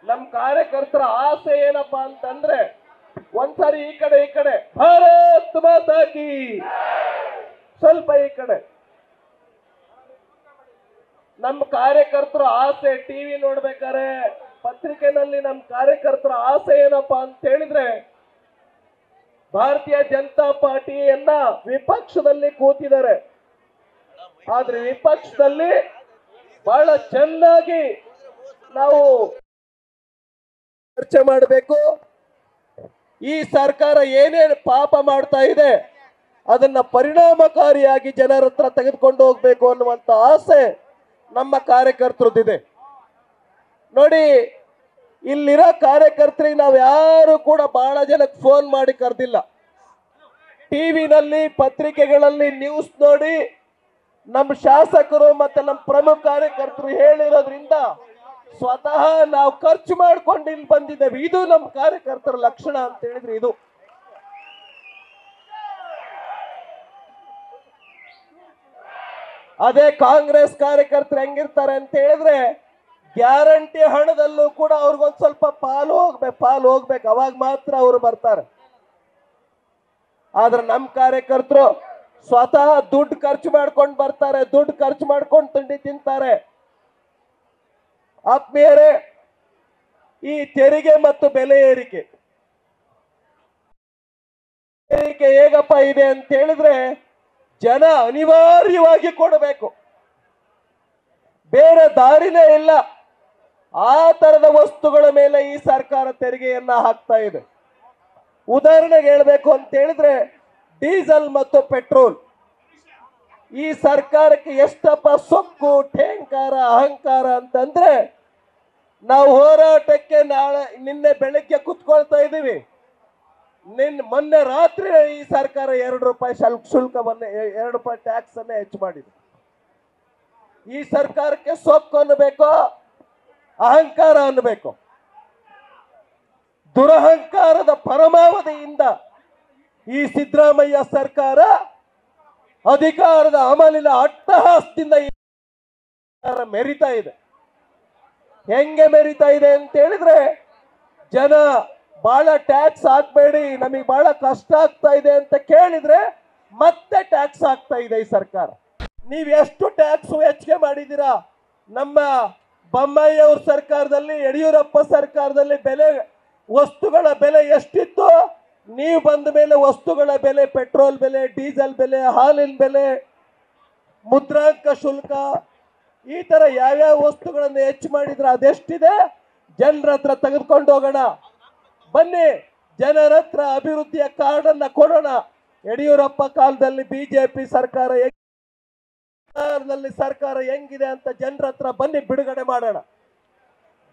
ನಮ್ಮ ಕಾರ್ಯಕರ್ತರ ಆಸೆ ಏನಪ್ಪಾ ಅಂತಂದ್ರೆ ಒಂದ್ಸರಿ ಈ ಕಡೆ ಭಾರತ್ ಮಾತಾ ಕಿ, ಸ್ವಲ್ಪ ಈ ಕಡೆ. ನಮ್ಮ ಕಾರ್ಯಕರ್ತರ ಆಸೆ ಟಿವಿ ನೋಡ್ಬೇಕಾರೆ ಪತ್ರಿಕೆನಲ್ಲಿ ನಮ್ಮ ಕಾರ್ಯಕರ್ತರ ಆಸೆ ಏನಪ್ಪಾ ಅಂತ ಹೇಳಿದ್ರೆ ಭಾರತೀಯ ಜನತಾ ಪಾರ್ಟಿಯನ್ನ ವಿಪಕ್ಷದಲ್ಲಿ ಕೂತಿದ್ದಾರೆ, ಆದ್ರೆ ವಿಪಕ್ಷದಲ್ಲಿ ಬಹಳ ಚೆನ್ನಾಗಿ ನಾವು ಚರ್ಚೆ ಮಾಡಬೇಕು. ಈ ಸರ್ಕಾರ ಏನೇನು ಪಾಪ ಮಾಡ್ತಾ ಇದೆ ಅದನ್ನ ಪರಿಣಾಮಕಾರಿಯಾಗಿ ಜನರ ಹತ್ರ ತೆಗೆದುಕೊಂಡು ಹೋಗ್ಬೇಕು ಅನ್ನುವಂತ ಆಸೆ ನಮ್ಮ ಕಾರ್ಯಕರ್ತರದಿದೆ. ನೋಡಿ, ಇಲ್ಲಿರೋ ಕಾರ್ಯಕರ್ತರಿಗೆ ನಾವು ಯಾರು ಕೂಡ ಬಹಳ ಜನಕ್ಕೆ ಫೋನ್ ಮಾಡಿ ಕರೆದಿಲ್ಲ. ಟಿವಿನಲ್ಲಿ ಪತ್ರಿಕೆಗಳಲ್ಲಿ ನ್ಯೂಸ್ ನೋಡಿ ನಮ್ಮ ಶಾಸಕರು ಮತ್ತೆ ನಮ್ಮ ಪ್ರಮುಖ ಕಾರ್ಯಕರ್ತರು ಹೇಳಿರೋದ್ರಿಂದ ಸ್ವತಃ ನಾವು ಖರ್ಚು ಮಾಡ್ಕೊಂಡು ಇಲ್ಲಿ ಬಂದಿದ್ದೇವೆ. ಇದು ನಮ್ಮ ಕಾರ್ಯಕರ್ತರ ಲಕ್ಷಣ ಅಂತ ಹೇಳಿದ್ರೆ ಇದು. ಅದೇ ಕಾಂಗ್ರೆಸ್ ಕಾರ್ಯಕರ್ತರು ಹೆಂಗಿರ್ತಾರೆ ಅಂತ ಹೇಳಿದ್ರೆ ಗ್ಯಾರಂಟಿ ಹಣದಲ್ಲೂ ಕೂಡ ಅವ್ರಿಗೊಂದು ಸ್ವಲ್ಪ ಪಾಲು ಹೋಗ್ಬೇಕು, ಅವಾಗ ಮಾತ್ರ ಅವರು ಬರ್ತಾರೆ. ಆದ್ರೆ ನಮ್ಮ ಕಾರ್ಯಕರ್ತರು ಸ್ವತಃ ದುಡ್ಡು ಖರ್ಚು ಮಾಡ್ಕೊಂಡು ಬರ್ತಾರೆ, ದುಡ್ಡು ಖರ್ಚು ಮಾಡ್ಕೊಂಡು ತಿಂಡಿ ತಿಂತಾರೆ. ಆತ್ಮೀಯರೇ, ಈ ತೆರಿಗೆ ಮತ್ತು ಬೆಲೆ ಏರಿಕೆ ಹೇಗಪ್ಪ ಇದೆ ಅಂತ ಹೇಳಿದ್ರೆ ಜನ ಅನಿವಾರ್ಯವಾಗಿ ಕೊಡಬೇಕು, ಬೇರೆ ದಾರಿನೇ ಇಲ್ಲ. ಆ ತರದ ವಸ್ತುಗಳ ಮೇಲೆ ಈ ಸರ್ಕಾರ ತೆರಿಗೆಯನ್ನ ಹಾಕ್ತಾ ಇದೆ. ಉದಾಹರಣೆಗೆ ಹೇಳ್ಬೇಕು ಅಂತ ಹೇಳಿದ್ರೆ ಡೀಸೆಲ್ ಮತ್ತು ಪೆಟ್ರೋಲ್, ಈ ಸರ್ಕಾರಕ್ಕೆ ಎಷ್ಟಪ್ಪ ಸೊಕ್ಕು, ಠೇಂಕಾರ, ಅಹಂಕಾರ ಅಂತಂದ್ರೆ ನಾವು ಹೋರಾಟಕ್ಕೆ ನಿನ್ನೆ ಬೆಳಗ್ಗೆ ಕುತ್ಕೊಳ್ತಾ ಇದ್ದೀವಿ. ಮೊನ್ನೆ ರಾತ್ರಿ ಈ ಸರ್ಕಾರ ₹2 ಶುಲ್ಕವನ್ನ ₹2 ಟ್ಯಾಕ್ಸ್ ಅನ್ನ ಹೆಚ್ಚು ಮಾಡಿದೆ. ಈ ಸರ್ಕಾರಕ್ಕೆ ಸೊಕ್ಕು ಅನ್ನಬೇಕೋ ಅಹಂಕಾರ ಅನ್ನಬೇಕು? ದುರಹಂಕಾರದ ಪರಮಾವಧಿಯಿಂದ ಈ ಸಿದ್ದರಾಮಯ್ಯ ಸರ್ಕಾರ ಅಧಿಕಾರದ ಅಮಲಿನ ಅಟ್ಟಹಾಸದಿಂದ ಮೆರಿತಾ ಇದೆ. ಹೆಂಗೆ ಮೆರಿತಾ ಇದೆ ಅಂತ ಹೇಳಿದ್ರೆ ಜನ ಬಹಳ ಟ್ಯಾಕ್ಸ್ ಹಾಕ್ಬೇಡಿ, ನಮಗೆ ಬಹಳ ಕಷ್ಟ ಆಗ್ತಾ ಇದೆ ಅಂತ ಕೇಳಿದ್ರೆ ಮತ್ತೆ ಟ್ಯಾಕ್ಸ್ ಹಾಕ್ತಾ ಇದೆ ಈ ಸರ್ಕಾರ. ನೀವು ಎಷ್ಟು ಟ್ಯಾಕ್ಸ್ ಹೆಚ್ಚಿಗೆ ಮಾಡಿದ್ದೀರಾ? ನಮ್ಮ ಬೊಮ್ಮಾಯಿ ಅವ್ರ ಸರ್ಕಾರದಲ್ಲಿ, ಯಡಿಯೂರಪ್ಪ ಸರ್ಕಾರದಲ್ಲಿ ವಸ್ತುಗಳ ಬೆಲೆ ಎಷ್ಟಿತ್ತು? ನೀವು ಬಂದ ಮೇಲೆ ವಸ್ತುಗಳ ಬೆಲೆ, ಪೆಟ್ರೋಲ್ ಬೆಲೆ, ಡೀಸೆಲ್ ಬೆಲೆ, ಹಾಲಿನ ಬೆಲೆ, ಮುದ್ರಾಂಕ ಶುಲ್ಕ, ಈ ತರ ಯಾವ್ಯಾವ ವಸ್ತುಗಳನ್ನು ಹೆಚ್ಚು ಮಾಡಿದ್ರೆ ಅದೆಷ್ಟಿದೆ ಜನರ ಹತ್ರ ತೆಗೆದುಕೊಂಡು ಹೋಗೋಣ. ಬನ್ನಿ, ಜನರ ಹತ್ರ ಅಭಿವೃದ್ಧಿಯ ಕಾರ್ಡನ್ನ ಕೊಡೋಣ. ಯಡಿಯೂರಪ್ಪ ಕಾಲದಲ್ಲಿ ಬಿಜೆಪಿ ಸರ್ಕಾರ ಸರ್ಕಾರ ಹೆಂಗಿದೆ ಅಂತ ಜನರ ಹತ್ರ ಬನ್ನಿ ಬಿಡುಗಡೆ ಮಾಡೋಣ.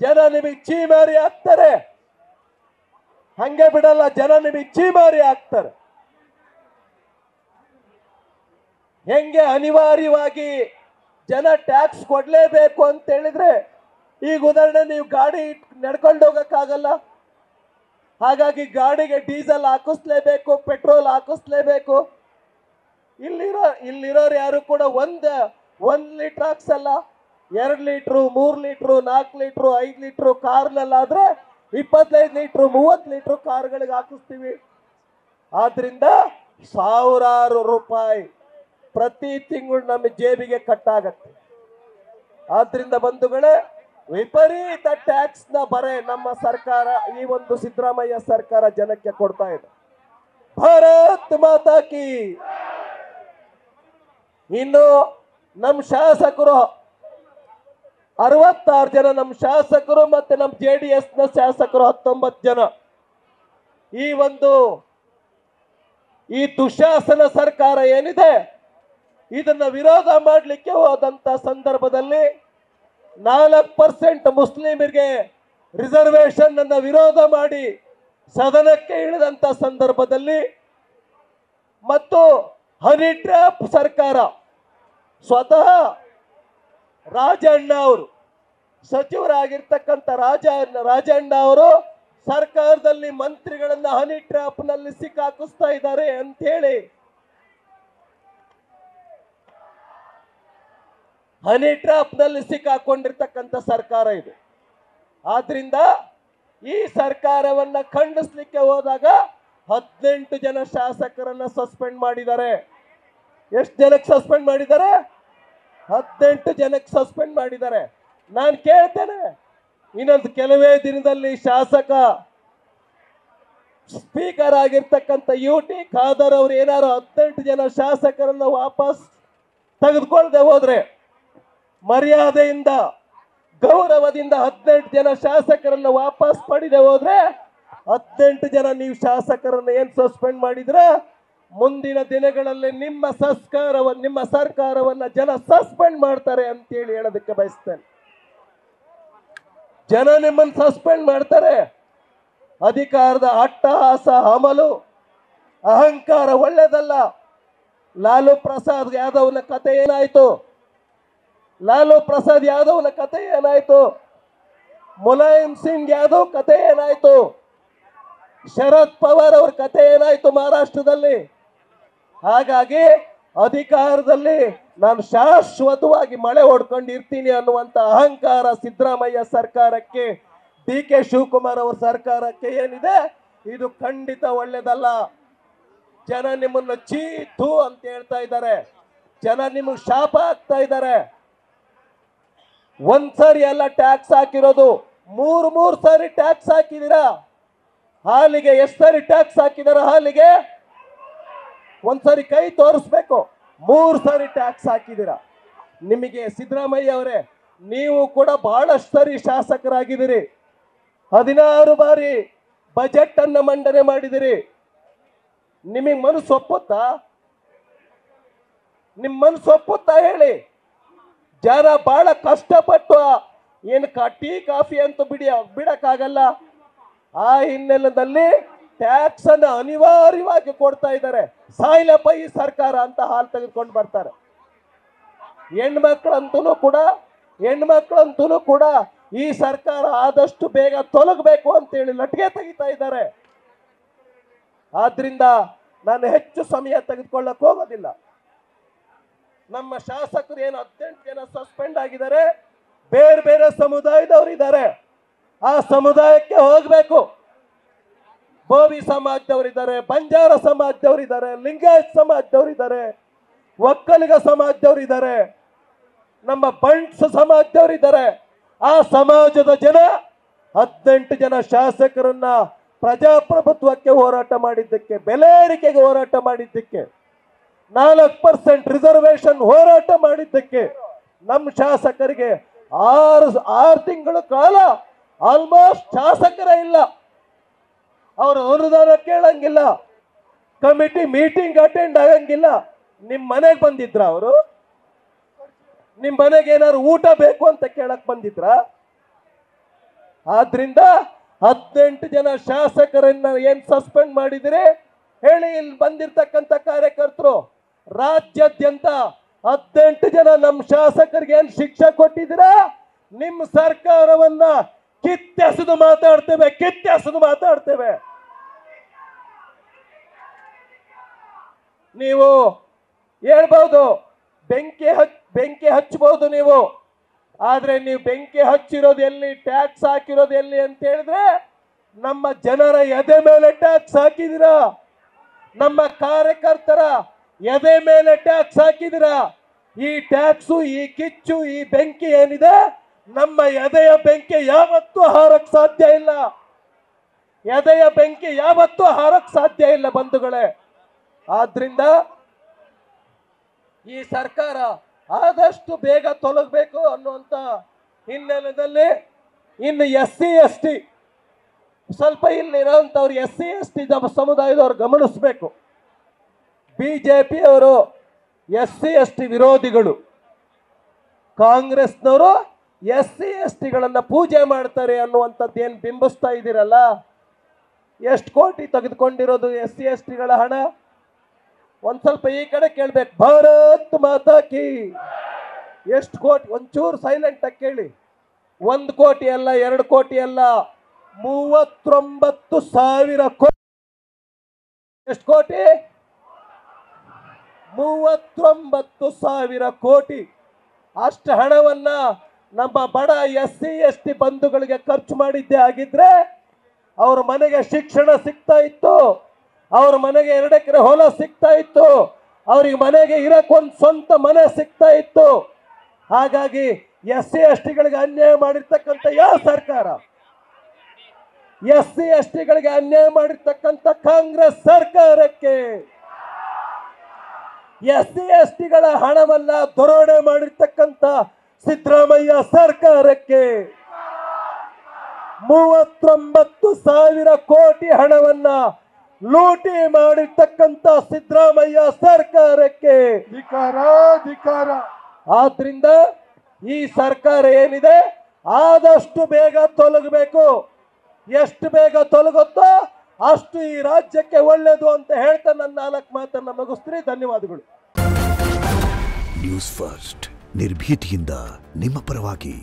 ಜನ ನಿಮಗೆ ಚೀಮಾರಿ ಆಗ್ತಾರೆ, ಹಂಗೆ ಬಿಡಲ್ಲ. ಜನ ನಿಮಗೆ ಚೀಮಾರಿ ಆಗ್ತಾರೆ. ಹೆಂಗೆ ಅನಿವಾರ್ಯವಾಗಿ ಜನ ಟ್ಯಾಕ್ಸ್ ಕೊಡ್ಲೇಬೇಕು ಅಂತ ಹೇಳಿದ್ರೆ, ಈಗ ಉದಾಹರಣೆ ನೀವು ಗಾಡಿ ನಡ್ಕೊಂಡು ಹೋಗಕ್ಕಾಗಲ್ಲ, ಹಾಗಾಗಿ ಗಾಡಿಗೆ ಡೀಸೆಲ್ ಹಾಕಿಸ್ಲೇಬೇಕು, ಪೆಟ್ರೋಲ್ ಹಾಕಿಸ್ಲೇಬೇಕು. ಇಲ್ಲಿರೋರು ಯಾರು ಕೂಡ ಒಂದ್ ಲೀಟರ್ ಹಾಕ್ಸಲ್ಲ, 2 ಲೀಟ್ರು, 3 ಲೀಟ್ರು, 4 ಲೀಟ್ರು, 5 ಲೀಟ್ರು. ಕಾರ್ನಲ್ಲಾದ್ರೆ 25 ಲೀಟ್ರು, 30 ಲೀಟ್ರು ಕಾರ್ಗಳಿಗೆ ಹಾಕಿಸ್ತೀವಿ. ಆದ್ರಿಂದ ಸಾವಿರಾರು ರೂಪಾಯಿ ಪ್ರತಿ ತಿಂಗಳು ನಮ್ಮ ಜೇಬಿಗೆ ಕಟ್ಟಾಗತ್ತೆ. ಆದ್ರಿಂದ ಬಂಧುಗಳೇ, ವಿಪರೀತ ಟ್ಯಾಕ್ಸ್ ನ ಬರೆ ನಮ್ಮ ಸರ್ಕಾರ, ಈ ಒಂದು ಸಿದ್ದರಾಮಯ್ಯ ಸರ್ಕಾರ ಜನಕ್ಕೆ ಕೊಡ್ತಾ ಇದೆ. ಭಾರತ್ ಮಾತಾ ಕಿ. ಇನ್ನು ನಮ್ಮ ಶಾಸಕರು 66 ಜನ, ನಮ್ಮ ಶಾಸಕರು ಮತ್ತೆ ನಮ್ಮ JDS ನ ಶಾಸಕರು 19 ಜನ ಈ ದುಶಾಸನ ಸರ್ಕಾರ ಏನಿದೆ ಇದನ್ನ ವಿರೋಧ ಮಾಡಲಿಕ್ಕೆ ಹೋದಂತ ಸಂದರ್ಭದಲ್ಲಿ 4% ಮುಸ್ಲಿಮರಿಗೆ ರಿಸರ್ವೇಶನ್ ಅನ್ನ ವಿರೋಧ ಮಾಡಿ ಸದನಕ್ಕೆ ಇಳಿದಂತ ಸಂದರ್ಭದಲ್ಲಿ ಮತ್ತು ಹನಿ ಟ್ರ್ಯಾಪ್ ಸರ್ಕಾರ, ಸ್ವತಃ ರಾಜಣ್ಣ ಅವರು ಸಚಿವರಾಗಿರ್ತಕ್ಕಂಥ ರಾಜಣ್ಣ ಅವರು ಸರ್ಕಾರದಲ್ಲಿ ಮಂತ್ರಿಗಳನ್ನ ಹನಿ ಟ್ರ್ಯಾಪ್ ನಲ್ಲಿ ಸಿಕ್ಕಾಕಿಸ್ತಾ ಇದ್ದಾರೆ ಅಂತ ಹೇಳಿ ಹನಿ ಟ್ರ್ಯಾಪ್ ನಲ್ಲಿ ಸಿಕ್ಕಾಕೊಂಡಿರ್ತಕ್ಕಂಥ ಸರ್ಕಾರ ಇದು. ಆದ್ರಿಂದ ಈ ಸರ್ಕಾರವನ್ನ ಖಂಡಿಸ್ಲಿಕ್ಕೆ ಹೋದಾಗ 18 ಜನ ಶಾಸಕರನ್ನ ಸಸ್ಪೆಂಡ್ ಮಾಡಿದ್ದಾರೆ. ಎಷ್ಟು ಜನಕ್ಕೆ ಸಸ್ಪೆಂಡ್ ಮಾಡಿದ್ದಾರೆ? 18 ಜನಕ್ಕೆ ಸಸ್ಪೆಂಡ್ ಮಾಡಿದ್ದಾರೆ. ನಾನು ಕೇಳ್ತೇನೆ, ಇನ್ನೊಂದು ಕೆಲವೇ ದಿನದಲ್ಲಿ ಶಾಸಕ ಸ್ಪೀಕರ್ ಆಗಿರ್ತಕ್ಕಂಥ UT ಖಾದರ್ ಅವರು ಏನಾರು 18 ಜನ ಶಾಸಕರನ್ನ ವಾಪಸ್ ತೆಗೆದುಕೊಳ್ಳದೆ ಹೋದ್ರೆ, ಮರ್ಯಾದೆಯಿಂದ ಗೌರವದಿಂದ 18 ಜನ ಶಾಸಕರನ್ನ ವಾಪಸ್ ಪಡೆದೆ ಹೋದ್ರೆ, 18 ಜನ ನೀವು ಶಾಸಕರನ್ನ ಏನ್ ಸಸ್ಪೆಂಡ್ ಮಾಡಿದ್ರ, ಮುಂದಿನ ದಿನಗಳಲ್ಲಿ ನಿಮ್ಮ ಸರ್ಕಾರವನ್ನ ಜನ ಸಸ್ಪೆಂಡ್ ಮಾಡ್ತಾರೆ ಅಂತೇಳಿ ಹೇಳೋದಕ್ಕೆ ಬಯಸ್ತೇನೆ. ಜನ ನಿಮ್ಮನ್ನು ಸಸ್ಪೆಂಡ್ ಮಾಡ್ತಾರೆ. ಅಧಿಕಾರದ ಅಟ್ಟಹಾಸ, ಅಮಲು, ಅಹಂಕಾರ ಒಳ್ಳೆದಲ್ಲ. ಲಾಲು ಪ್ರಸಾದ್ ಯಾದವ್ನ ಕತೆ ಏನಾಯ್ತು? ಲಾಲು ಪ್ರಸಾದ್ ಯಾದವ್ನ ಕತೆ ಏನಾಯ್ತು? ಮುಲಾಯಂ ಸಿಂಗ್ ಯಾದವ್ ಕತೆ ಏನಾಯ್ತು? ಶರದ್ ಪವಾರ್ ಅವ್ರ ಕತೆ ಏನಾಯ್ತು ಮಹಾರಾಷ್ಟ್ರದಲ್ಲಿ? ಹಾಗಾಗಿ ಅಧಿಕಾರದಲ್ಲಿ ನಾನು ಶಾಶ್ವತವಾಗಿ ಮಳೆ ಹೊಡ್ಕೊಂಡಿರ್ತೀನಿ ಅನ್ನುವಂತ ಅಹಂಕಾರ ಸಿದ್ದರಾಮಯ್ಯ ಸರ್ಕಾರಕ್ಕೆ, DK ಶಿವಕುಮಾರ್ ಅವರ ಸರ್ಕಾರಕ್ಕೆ ಏನಿದೆ, ಇದು ಖಂಡಿತ ಒಳ್ಳೇದಲ್ಲ. ಜನ ನಿಮ್ಮನ್ನ ಚೀತು ಅಂತ ಹೇಳ್ತಾ ಇದ್ದಾರೆ. ಜನ ನಿಮಗೆ ಶಾಪ ಆಗ್ತಾ ಇದ್ದಾರೆ. ಒಂದ್ಸರಿ ಎಲ್ಲ ಟ್ಯಾಕ್ಸ್ ಹಾಕಿರೋದು, ಮೂರು ಸಾರಿ ಟ್ಯಾಕ್ಸ್ ಹಾಕಿದೀರಾ. ಹಾಲಿಗೆ ಎಷ್ಟು ಸಾರಿ ಟ್ಯಾಕ್ಸ್ ಹಾಕಿದಾರ? ಹಾಲಿಗೆ ಒಂದ್ಸರಿ ಕೈ ತೋರಿಸ್ಬೇಕು. 3 ಸಾರಿ ಟ್ಯಾಕ್ಸ್ ಹಾಕಿದೀರಾ. ನಿಮಗೆ ಸಿದ್ದರಾಮಯ್ಯ ಅವರೇ, ನೀವು ಕೂಡ ಬಹಳಷ್ಟು ಸರಿ ಶಾಸಕರಾಗಿದ್ದೀರಿ. 16 ಬಾರಿ ಬಜೆಟ್ ಅನ್ನ ಮಂಡನೆ ಮಾಡಿದಿರಿ. ನಿಮಗೆ ಮನಸ್ಸು ಒಪ್ಪುತ್ತಾ? ನಿಮ್ಮ ಮನಸ್ಸು ಒಪ್ಪುತ್ತಾ ಹೇಳಿ? ಜನ ಬಹಳ ಕಷ್ಟಪಟ್ಟು ಏನು ಟೀ ಕಾಫಿ ಅಂತೂ ಬಿಡಕ್ಕಾಗಲ್ಲ. ಆ ಹಿನ್ನೆಲೆಯಲ್ಲಿ ಟ್ಯಾಕ್ಸ್ ಅನ್ನು ಅನಿವಾರ್ಯವಾಗಿ ಕೊಡ್ತಾ ಇದ್ದಾರೆ. ಸಾಯಿಲಪ್ಪ ಈ ಸರ್ಕಾರ ಅಂತ ಹಾಲು ತೆಗೆದುಕೊಂಡು ಬರ್ತಾರೆ. ಹೆಣ್ಮಕ್ಳಂತೂ ಕೂಡ ಈ ಸರ್ಕಾರ ಆದಷ್ಟು ಬೇಗ ತೊಲಗಬೇಕು ಅಂತೇಳಿ ಲಟ್ಗೆ ತೆಗಿತಾ ಇದ್ದಾರೆ. ಆದ್ರಿಂದ ನಾನು ಹೆಚ್ಚು ಸಮಯ ತೆಗೆದುಕೊಳ್ಳಕ್ ಹೋಗೋದಿಲ್ಲ. ನಮ್ಮ ಶಾಸಕರು ಏನು 18 ಜನ ಸಸ್ಪೆಂಡ್ ಆಗಿದ್ದಾರೆ, ಬೇರೆ ಬೇರೆ ಸಮುದಾಯದವರು ಇದ್ದಾರೆ. ಆ ಸಮುದಾಯಕ್ಕೆ ಹೋಗ್ಬೇಕು. ಬೋವಿ ಸಮಾಜದವರಿದ್ದಾರೆ, ಬಂಜಾರ ಸಮಾಜದವರಿದ್ದಾರೆ, ಲಿಂಗಾಯತ್ ಸಮಾಜದವರಿದ್ದಾರೆ, ಒಕ್ಕಲಿಗ ಸಮಾಜದವರಿದ್ದಾರೆ, ನಮ್ಮ ಬಂಟ್ಸ್ ಸಮಾಜದವರಿದ್ದಾರೆ. ಆ ಸಮಾಜದ ಜನ 18 ಜನ ಶಾಸಕರನ್ನ ಪ್ರಜಾಪ್ರಭುತ್ವಕ್ಕೆ ಹೋರಾಟ ಮಾಡಿದ್ದಕ್ಕೆ, ಬೆಲೆ ಏರಿಕೆಗೆ ಹೋರಾಟ ಮಾಡಿದ್ದಕ್ಕೆ, 4% ರಿಸರ್ವೇಶನ್ ಹೋರಾಟ ಮಾಡಿದ್ದಕ್ಕೆ ನಮ್ಮ ಶಾಸಕರಿಗೆ 6 ತಿಂಗಳ ಕಾಲ ಆಲ್ಮೋಸ್ಟ್ ಶಾಸಕರೇ ಇಲ್ಲ. ಅವರು ಅನುದಾನ ಕೇಳಂಗಿಲ್ಲ, ಕಮಿಟಿ ಮೀಟಿಂಗ್ ಅಟೆಂಡ್ ಆಗಂಗಿಲ್ಲ. ನಿಮ್ಮ ಮನೆಗೆ ಬಂದಿದ್ರ? ಅವರು ನಿಮ್ಮ ಮನೆಗೆ ಏನಾದ್ರು ಊಟ ಬೇಕು ಅಂತ ಕೇಳಕ್ ಬಂದಿದ್ರ? ಆದ್ರಿಂದ 18 ಜನ ಶಾಸಕರನ್ನ ಏನ್ ಸಸ್ಪೆಂಡ್ ಮಾಡಿದಿರಿ ಹೇಳಿ. ಇಲ್ಲಿ ಬಂದಿರ್ತಕ್ಕಂಥ ಕಾರ್ಯಕರ್ತರು ರಾಜ್ಯಾದ್ಯಂತ 18 ಜನ ನಮ್ಮ ಶಾಸಕರಿಗೆ ಏನ್ ಶಿಕ್ಷೆ ಕೊಟ್ಟಿದ್ದೀರಾ? ನಿಮ್ಮ ಸರ್ಕಾರವನ್ನ ಕಿತ್ತೆಸೆದು ಮಾತಾಡ್ತೇವೆ. ನೀವು ಹೇಳ್ಬಹುದು ಬೆಂಕಿ ಹಚ್ಚಬಹುದು ನೀವು, ಆದ್ರೆ ನೀವು ಬೆಂಕಿ ಹಚ್ಚಿರೋದು ಎಲ್ಲಿ, ಟ್ಯಾಕ್ಸ್ ಹಾಕಿರೋದು ಎಲ್ಲಿ ಅಂತ ಹೇಳಿದ್ರೆ ನಮ್ಮ ಜನರ ಎದೆ ಮೇಲೆ ಟ್ಯಾಕ್ಸ್ ಹಾಕಿದಿರಾ. ನಮ್ಮ ಕಾರ್ಯಕರ್ತರ ಎದೆ ಮೇಲೆ ಟ್ಯಾಕ್ಸ್ ಹಾಕಿದಿರಾ. ಈ ಟ್ಯಾಕ್ಸು, ಈ ಕಿಚ್ಚು, ಈ ಬೆಂಕಿ ಏನಿದೆ, ನಮ್ಮ ಎದೆಯ ಬೆಂಕಿ ಯಾವತ್ತೂ ಹಾರಕ್ ಸಾಧ್ಯ ಇಲ್ಲ. ಎದೆಯ ಬೆಂಕಿ ಯಾವತ್ತೂ ಹಾರಕ್ ಸಾಧ್ಯ ಇಲ್ಲ ಬಂಧುಗಳೇ. ಆದ್ರಿಂದ ಈ ಸರ್ಕಾರ ಆದಷ್ಟು ಬೇಗ ತೊಲಗಬೇಕು ಅನ್ನುವಂತ ಹಿನ್ನೆಲೆಯಲ್ಲಿ ಇನ್ನು SC/ST ಸ್ವಲ್ಪ ಇಲ್ಲಿರೋಂಥವ್ರು SC/ST ಸಮುದಾಯದವ್ರು ಗಮನಿಸಬೇಕು. ಬಿಜೆಪಿ ಅವರು SC/ST ವಿರೋಧಿಗಳು, ಕಾಂಗ್ರೆಸ್ನವರು SC/STಗಳನ್ನ ಪೂಜೆ ಮಾಡ್ತಾರೆ ಅನ್ನುವಂಥದ್ದು ಏನ್ ಬಿಂಬಿಸ್ತಾ ಇದ್ದೀರಲ್ಲ, ಎಷ್ಟು ಕೋಟಿ ತೆಗೆದುಕೊಂಡಿರೋದು SC/STಗಳ ಹಣ? ಒಂದ್ ಸ್ವಲ್ಪ ಈ ಕಡೆ ಕೇಳ್ಬೇಕು. ಭಾರತ್ ಮಾತಾ ಕಿ. ಎಷ್ಟು ಕೋಟಿ? ಒಂಚೂರು ಸೈಲೆಂಟ್ ಆಗಿ ಕೇಳಿ. 1 ಕೋಟಿ ಅಲ್ಲ, 2 ಕೋಟಿ ಅಲ್ಲ, 39,000 ಕೋಟಿ. ಎಷ್ಟು ಕೋಟಿ? 39,000 ಕೋಟಿ. ಅಷ್ಟು ಹಣವನ್ನ ನಮ್ಮ ಬಡ SC ST ಬಂಧುಗಳಿಗೆ ಖರ್ಚು ಮಾಡಿದ್ದೇ ಆಗಿದ್ರೆ ಅವ್ರ ಮನೆಗೆ ಶಿಕ್ಷಣ ಸಿಗ್ತಾ ಇತ್ತು, ಅವ್ರ ಮನೆಗೆ 2 ಎಕರೆ ಹೊಲ ಸಿಗ್ತಾ ಇತ್ತು, ಅವ್ರಿಗೆ ಮನೆಗೆ ಇರಕ್ಕೊಂದು ಸ್ವಂತ ಮನೆ ಸಿಗ್ತಾ ಇತ್ತು. ಹಾಗಾಗಿ SC ST ಗಳಿಗೆ ಅನ್ಯಾಯ ಮಾಡಿರ್ತಕ್ಕಂಥ ಯಾವ ಸರ್ಕಾರ? SC ST ಗಳಿಗೆ ಅನ್ಯಾಯ ಮಾಡಿರ್ತಕ್ಕಂಥ ಕಾಂಗ್ರೆಸ್ ಸರ್ಕಾರಕ್ಕೆ, SC ST ಗಳ ಹಣವನ್ನ ದರೋಡೆ ಮಾಡಿರ್ತಕ್ಕಂಥ ಸಿದ್ದರಾಮಯ್ಯ ಸರ್ಕಾರಕ್ಕೆ, 39,000 ಕೋಟಿ ಹಣವನ್ನ ಲೂಟಿ ಮಾಡಿರ್ತಕ್ಕಂಥ ಸಿದ್ದರಾಮಯ್ಯ ಸರ್ಕಾರಕ್ಕೆ ಧಿಕ್ಕಾರ. ಆದ್ರಿಂದ ಈ ಸರ್ಕಾರ ಏನಿದೆ ಆದಷ್ಟು ಬೇಗ ತೊಲಗಬೇಕು. ಎಷ್ಟು ಬೇಗ ತೊಲಗುತ್ತೋ ಅಷ್ಟು ಈ ರಾಜ್ಯಕ್ಕೆ ಒಳ್ಳೆಯದು ಅಂತ ಹೇಳ್ತಾ ನನ್ನ 4 ಮಾತನ್ನ ಮುಗಿಸ್ತೀನಿ. ಧನ್ಯವಾದಗಳು. ನ್ಯೂಸ್ ಫಸ್ಟ್ ನಿರ್ಭೀತಿಯಿಂದ ನಿಮ್ಮ ಪರವಾಗಿ.